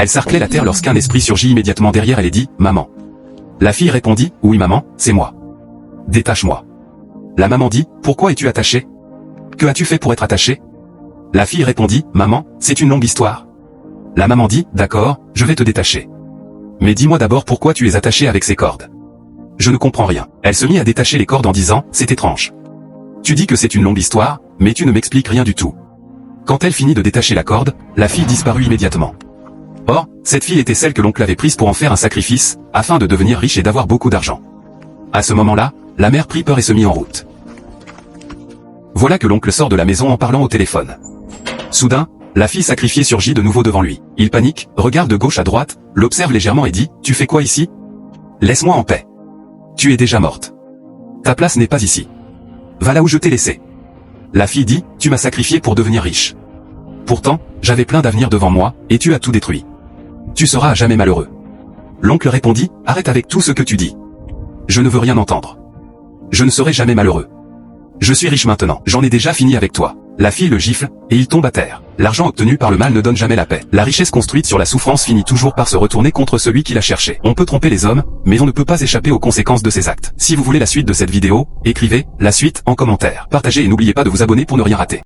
Elle sarclait la terre lorsqu'un esprit surgit immédiatement derrière elle et dit « Maman ». La fille répondit « Oui maman, c'est moi. Détache-moi ». La maman dit « Pourquoi es-tu attachée? Que as-tu fait pour être attachée ?» La fille répondit « Maman, c'est une longue histoire. » La maman dit « D'accord, je vais te détacher. Mais dis-moi d'abord pourquoi tu es attachée avec ces cordes. » Je ne comprends rien. Elle se mit à détacher les cordes en disant « C'est étrange. Tu dis que c'est une longue histoire, mais tu ne m'expliques rien du tout. » Quand elle finit de détacher la corde, la fille disparut immédiatement. Or, cette fille était celle que l'oncle avait prise pour en faire un sacrifice, afin de devenir riche et d'avoir beaucoup d'argent. À ce moment-là, la mère prit peur et se mit en route. Voilà que l'oncle sort de la maison en parlant au téléphone. Soudain, la fille sacrifiée surgit de nouveau devant lui. Il panique, regarde de gauche à droite, l'observe légèrement et dit « Tu fais quoi ici? Laisse-moi en paix. Tu es déjà morte. Ta place n'est pas ici. Va là où je t'ai laissé. » La fille dit « Tu m'as sacrifié pour devenir riche. Pourtant, j'avais plein d'avenir devant moi, et tu as tout détruit. Tu seras à jamais malheureux. » L'oncle répondit « Arrête avec tout ce que tu dis. Je ne veux rien entendre. Je ne serai jamais malheureux. Je suis riche maintenant, j'en ai déjà fini avec toi. » La fille le gifle, et il tombe à terre. L'argent obtenu par le mal ne donne jamais la paix. La richesse construite sur la souffrance finit toujours par se retourner contre celui qui l'a cherchée. On peut tromper les hommes, mais on ne peut pas échapper aux conséquences de ses actes. Si vous voulez la suite de cette vidéo, écrivez « la suite » en commentaire. Partagez et n'oubliez pas de vous abonner pour ne rien rater.